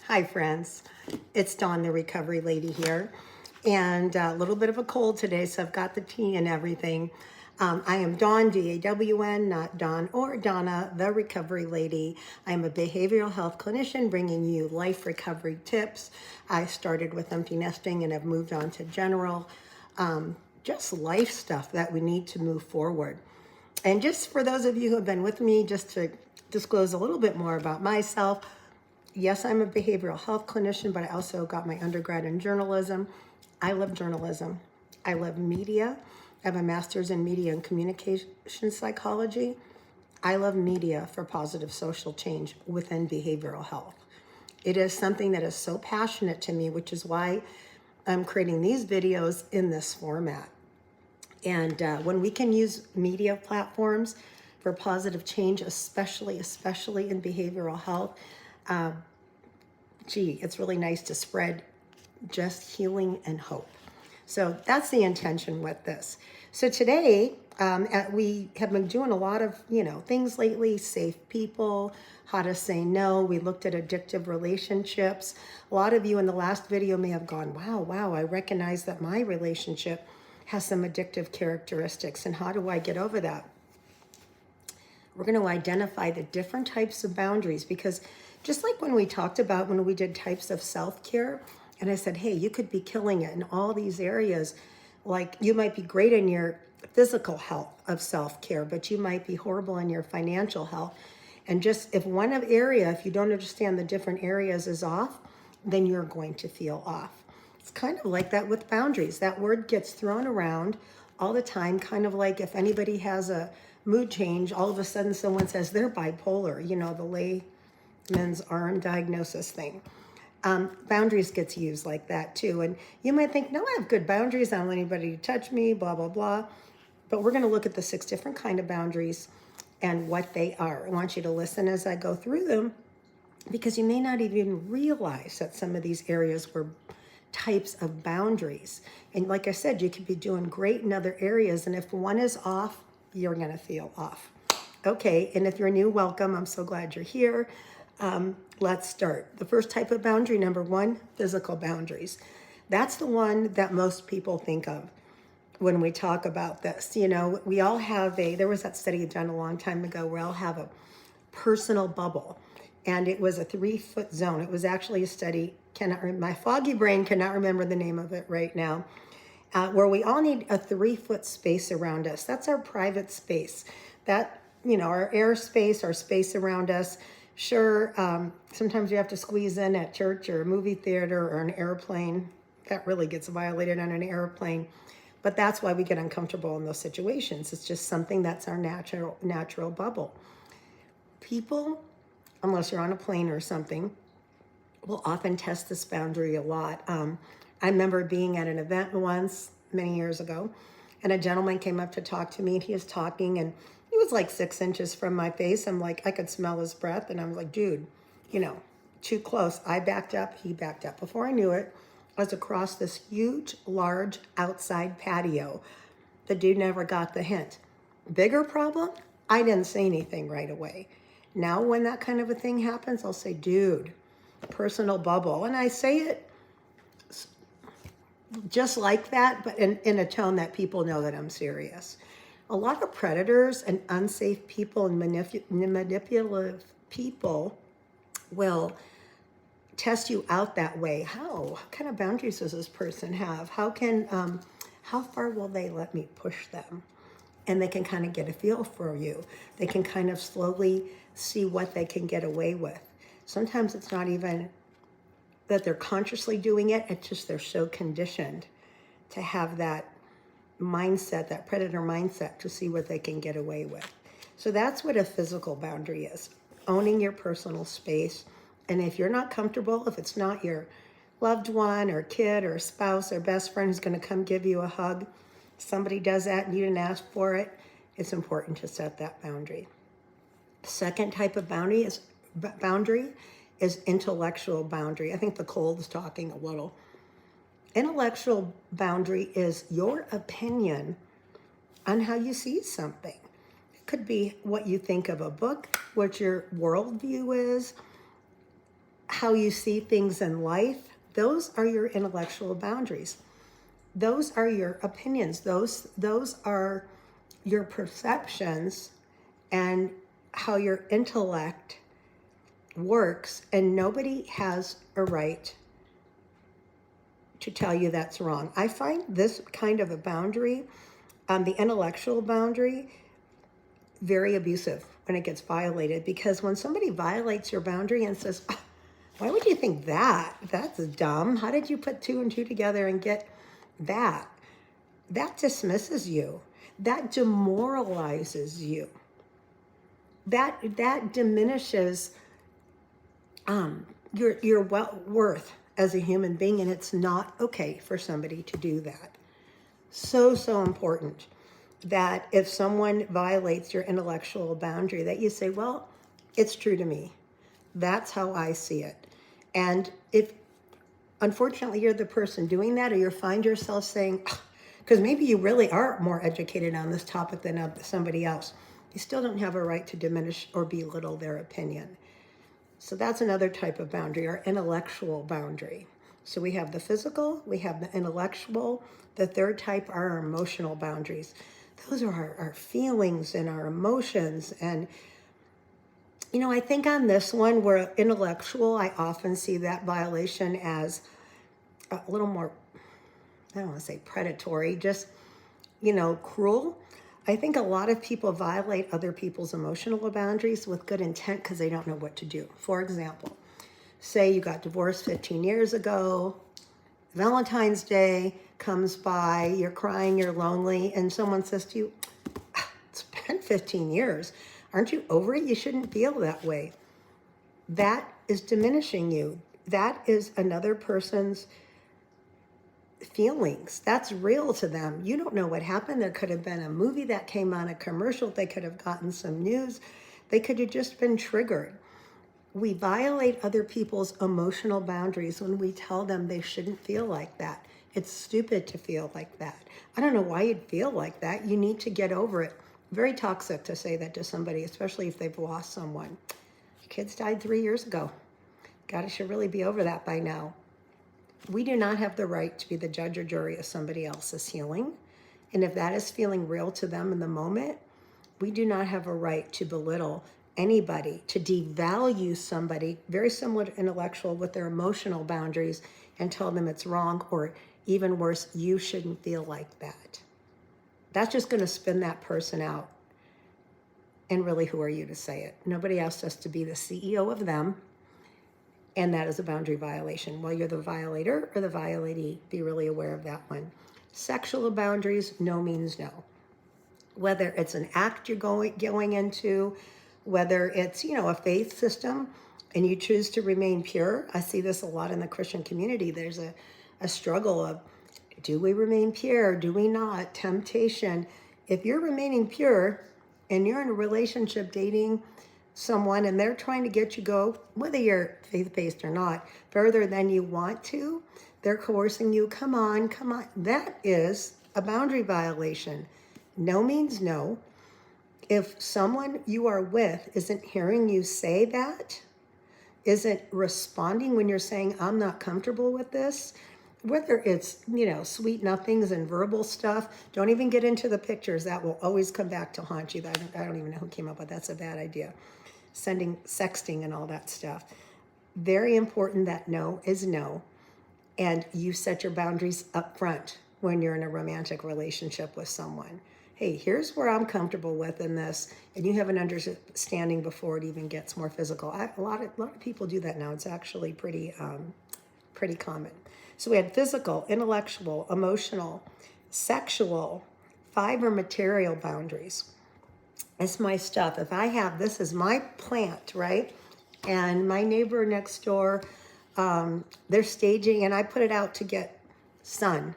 Hi, friends. It's Dawn, the recovery lady here, and a little bit of a cold today, so I've got the tea and everything. I am Dawn, D-A-W-N, not Dawn or Donna, the recovery lady. I am a behavioral health clinician bringing you life recovery tips. I started with empty nesting and have moved on to general, just life stuff that we need to move forward. And just for those of you who have been with me, just to disclose a little bit more about myself, yes, I'm a behavioral health clinician, but I also got my undergrad in journalism. I love journalism. I love media. I have a master's in media and communication psychology. I love media for positive social change within behavioral health. It is something that is so passionate to me, which is why I'm creating these videos in this format. And when we can use media platforms for positive change, especially in behavioral health, it's really nice to spread just healing and hope. So that's the intention with this. So today, we have been doing a lot of, things lately, safe people, how to say no. We looked at addictive relationships. A lot of you in the last video may have gone, wow, I recognize that my relationship has some addictive characteristics, and how do I get over that? We're going to identify the different types of boundaries, because just like when we talked about when we did types of self-care, and I said, hey, you could be killing it in all these areas. Like you might be great in your physical health of self-care, but you might be horrible in your financial health. And just if one area, if you don't understand the different areas is off, then you're going to feel off. It's kind of like that with boundaries. That word gets thrown around all the time, kind of like if anybody has a mood change, all of a sudden someone says they're bipolar, the layman's arm diagnosis thing. Boundaries gets used like that too. And you might think, no, I have good boundaries. I don't want anybody to touch me, blah, blah, blah. But we're going to look at the 6 different kind of boundaries and what they are. I want you to listen as I go through them, because you may not even realize that some of these areas were types of boundaries. And like I said, you could be doing great in other areas, and if one is off, you're going to feel off. Okay, and if you're new, welcome. I'm so glad you're here. Let's start. The first type of boundary, number 1, physical boundaries. That's the one that most people think of when we talk about this. We all have there was that study done a long time ago where we all have a personal bubble. And it was a 3-foot zone. It was actually a study, my foggy brain cannot remember the name of it right now, where we all need a 3-foot space around us. That's our private space. That, our airspace, our space around us. Sure, sometimes you have to squeeze in at church or a movie theater or an airplane. That really gets violated on an airplane. But that's why we get uncomfortable in those situations. It's just something that's our natural bubble. People, unless you're on a plane or something, will often test this boundary a lot. I remember being at an event once, many years ago, and a gentleman came up to talk to me, and he was talking, and he was like 6 inches from my face. I'm like, I could smell his breath, and I was like, dude, too close. I backed up, he backed up. Before I knew it, I was across this huge, large outside patio. The dude never got the hint. Bigger problem? I didn't say anything right away. Now, when that kind of a thing happens, I'll say, dude, personal bubble. And I say it just like that, but in a tone that people know that I'm serious. A lot of predators and unsafe people and manipulative people will test you out that way. How kind of boundaries does this person have? How far will they let me push them? And they can kind of get a feel for you. They can kind of slowly see what they can get away with. Sometimes it's not even that they're consciously doing it. It's just they're so conditioned to have that mindset, that predator mindset, to see what they can get away with. So that's what a physical boundary is. Owning your personal space. And if you're not comfortable, if it's not your loved one or kid or spouse or best friend who's going to come give you a hug, somebody does that and you didn't ask for it, it's important to set that boundary. Second type of boundary is intellectual boundary. I think the cold is talking a little. Intellectual boundary is your opinion on how you see something. It could be what you think of a book, what your worldview is, how you see things in life, those are your intellectual boundaries. Those are your opinions. Those are your perceptions and how your intellect works, and nobody has a right to tell you that's wrong. I find this kind of a boundary, the intellectual boundary, very abusive when it gets violated, because when somebody violates your boundary and says, "Oh, why would you think that? That's dumb. How did you put two and two together and get that?" That dismisses you. That demoralizes you. That diminishes your worth as a human being, and it's not okay for somebody to do that. So important that if someone violates your intellectual boundary, that you say, well, it's true to me. That's how I see it. And if unfortunately you're the person doing that, or you find yourself saying, because maybe you really are more educated on this topic than somebody else, you still don't have a right to diminish or belittle their opinion. So that's another type of boundary, our intellectual boundary. So we have the physical, we have the intellectual. The third type are our emotional boundaries. Those are our feelings and our emotions. And, you know, I think on this one, where intellectual, I often see that violation as a little more, I don't want to say predatory, just, you know, cruel. I think a lot of people violate other people's emotional boundaries with good intent because they don't know what to do. For example, say you got divorced 15 years ago, Valentine's Day comes by, you're crying, you're lonely, and someone says to you, it's been 15 years. Aren't you over it? You shouldn't feel that way. That is diminishing you. That is another person's feelings. That's real to them. You don't know what happened. There could have been a movie that came on, a commercial. They could have gotten some news. They could have just been triggered. We violate other people's emotional boundaries when we tell them they shouldn't feel like that. It's stupid to feel like that. I don't know why you'd feel like that. You need to get over it. Very toxic to say that to somebody, especially if they've lost someone. Your kids died 3 years ago. God, I should really be over that by now. We do not have the right to be the judge or jury of somebody else's healing. And if that is feeling real to them in the moment, we do not have a right to belittle anybody, to devalue somebody, very similar to intellectual, with their emotional boundaries, and tell them it's wrong, or even worse, you shouldn't feel like that. That's just going to spin that person out. And really, who are you to say it? Nobody asked us to be the CEO of them. And that is a boundary violation. While you're the violator or the violatee, be really aware of that one. Sexual boundaries, no means no. Whether it's an act you're going into, whether it's, you know, a faith system and you choose to remain pure. I see this a lot in the Christian community. There's a struggle of, do we remain pure? Do we not? Temptation. If you're remaining pure and you're in a relationship dating someone and they're trying to get you go, whether you're faith-based or not, further than you want to, they're coercing you, come on. That is a boundary violation. No means no. If someone you are with isn't hearing you say that, isn't responding when you're saying, I'm not comfortable with this, whether it's, you know, sweet nothings and verbal stuff, don't even get into the pictures. That will always come back to haunt you. I don't even know who came up with that. That's a bad idea. Sexting and all that stuff. Very important that no is no. And you set your boundaries up front when you're in a romantic relationship with someone. Hey, here's where I'm comfortable with in this, and you have an understanding before it even gets more physical. A lot of people do that now. It's actually pretty common. So we had physical, intellectual, emotional, sexual, 5 are material boundaries. It's my stuff. If I have, this is my plant, right? And my neighbor next door, they're staging, and I put it out to get sun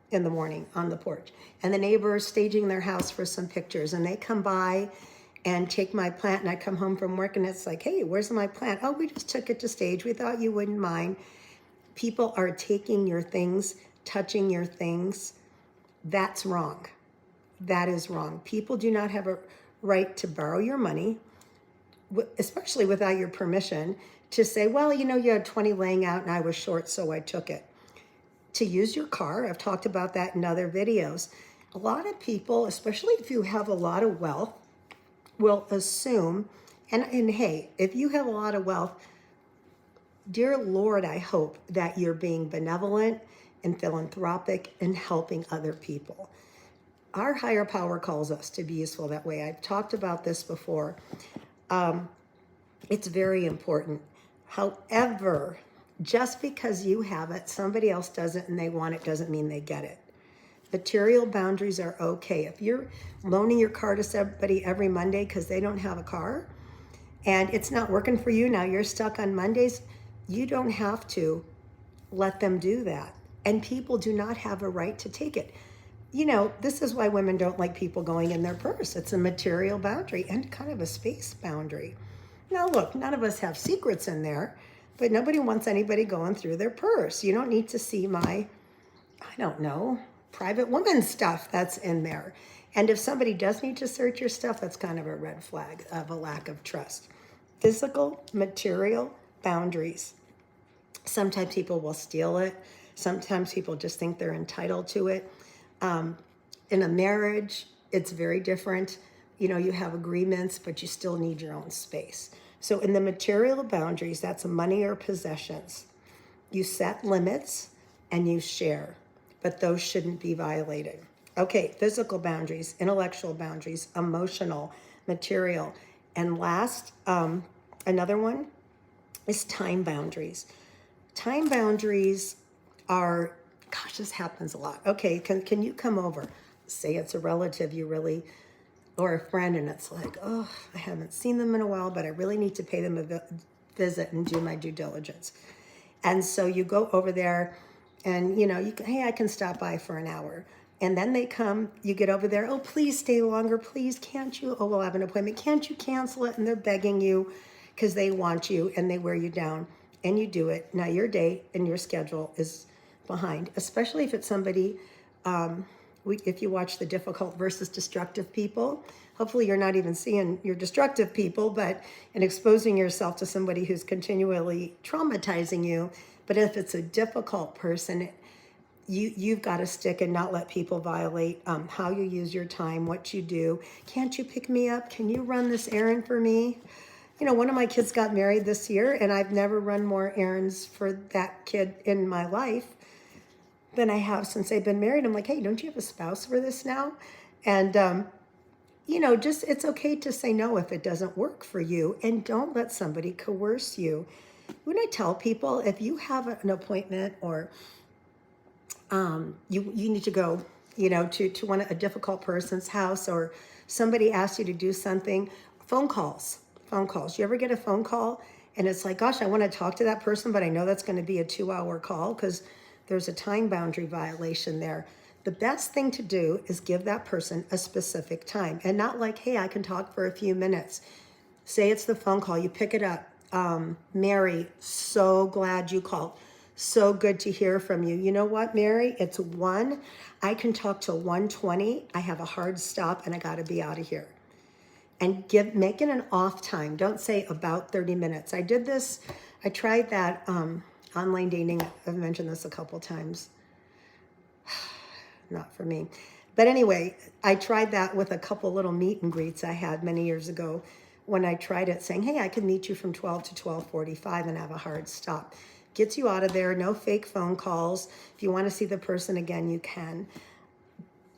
in the morning on the porch. And the neighbor is staging their house for some pictures, and they come by and take my plant, and I come home from work and it's like, hey, where's my plant? Oh, we just took it to stage. We thought you wouldn't mind. People are taking your things, touching your things. That's wrong. That is wrong. People do not have a right to borrow your money, especially without your permission, to say, well, you know, you had 20 laying out and I was short, so I took it. To use your car, I've talked about that in other videos. A lot of people, especially if you have a lot of wealth, will assume, and hey, if you have a lot of wealth, dear Lord, I hope that you're being benevolent and philanthropic and helping other people. Our higher power calls us to be useful that way. I've talked about this before. It's very important. However, just because you have it, somebody else doesn't and they want it doesn't mean they get it. Material boundaries are okay. If you're loaning your car to somebody every Monday because they don't have a car and it's not working for you, now you're stuck on Mondays, you don't have to let them do that. And people do not have a right to take it. You know, this is why women don't like people going in their purse. It's a material boundary and kind of a space boundary. Now, look, none of us have secrets in there, but nobody wants anybody going through their purse. You don't need to see my, I don't know, private woman stuff that's in there. And if somebody does need to search your stuff, that's kind of a red flag of a lack of trust. Physical, material boundaries. Sometimes people will steal it. Sometimes people just think they're entitled to it. In a marriage, it's very different. You know, you have agreements, but you still need your own space. So in the material boundaries, that's money or possessions. You set limits and you share, but those shouldn't be violated. Okay, physical boundaries, intellectual boundaries, emotional, material. And last, another one is time boundaries. Time boundaries are, gosh, this happens a lot. Okay, can you come over? Say it's a relative you really, or a friend, and it's like, oh, I haven't seen them in a while, but I really need to pay them a visit and do my due diligence. And so you go over there and, you know, you can, hey, I can stop by for an hour. And then they come, you get over there, oh, please stay longer, please, can't you? Oh, we'll have an appointment. Can't you cancel it? And they're begging you because they want you and they wear you down. And you do it. Now your day and your schedule is behind, especially if it's somebody, if you watch the difficult versus destructive people, hopefully you're not even seeing your destructive people, but and exposing yourself to somebody who's continually traumatizing you. But if it's a difficult person, you've got to stick and not let people violate how you use your time, what you do. Can't you pick me up? Can you run this errand for me? You know, one of my kids got married this year, and I've never run more errands for that kid in my life than I have since I've been married. I'm like, hey, don't you have a spouse for this now? And, you know, just it's okay to say no if it doesn't work for you, and don't let somebody coerce you. When I tell people, if you have an appointment or you need to go, you know, to a difficult person's house, or somebody asks you to do something, phone calls. You ever get a phone call and it's like, gosh, I want to talk to that person, but I know that's going to be a 2-hour call because there's a time boundary violation there. The best thing to do is give that person a specific time, and not like, hey, I can talk for a few minutes. Say it's the phone call, you pick it up. Mary, so glad you called. So good to hear from you. You know what, Mary? It's 1. I can talk till 1:20. I have a hard stop and I got to be out of here. And make it an off time. Don't say about 30 minutes. I did this. I tried that online dating. I've mentioned this a couple times. Not for me. But anyway, I tried that with a couple little meet and greets I had many years ago when I tried it, saying, hey, I can meet you from 12 to 12:45 and have a hard stop. Gets you out of there. No fake phone calls. If you want to see the person again, you can.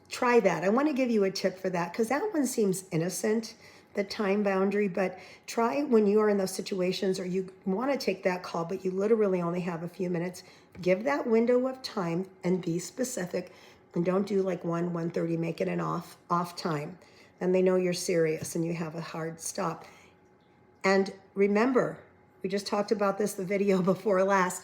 Try that. I want to give you a tip for that because that one seems innocent, the time boundary, but try when you are in those situations or you want to take that call, but you literally only have a few minutes. Give that window of time and be specific, and don't do like 1:30, make it an off time. Then they know you're serious and you have a hard stop. And remember, we just talked about this the video before last.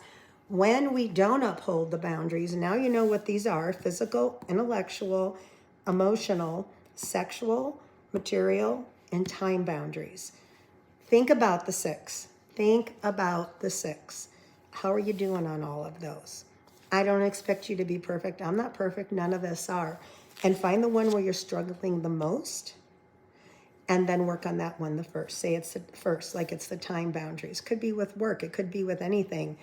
When we don't uphold the boundaries, now you know what these are: physical, intellectual, emotional, sexual, material, and time boundaries. Think about the 6. Think about the 6. How are you doing on all of those? I don't expect you to be perfect. I'm not perfect. None of us are. And find the one where you're struggling the most and then work on that one the first. Say it's the first, like it's the time boundaries. Could be with work, it could be with anything.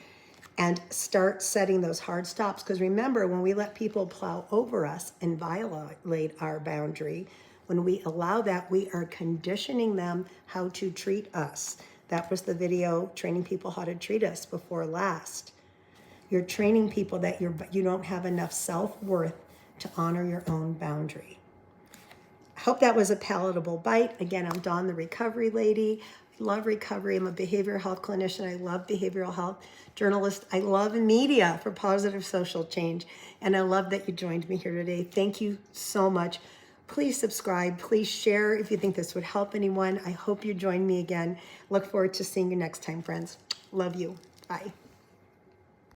And start setting those hard stops. Because remember, when we let people plow over us and violate our boundary, when we allow that, we are conditioning them how to treat us. That was the video, training people how to treat us, before last. You're training people that you don't have enough self-worth to honor your own boundary. I hope that was a palatable bite. Again, I'm Dawn, the recovery lady. I love recovery. I'm a behavioral health clinician. I love behavioral health journalist. I love media for positive social change. And I love that you joined me here today. Thank you so much. Please subscribe. Please share if you think this would help anyone. I hope you join me again. Look forward to seeing you next time, friends. Love you. Bye.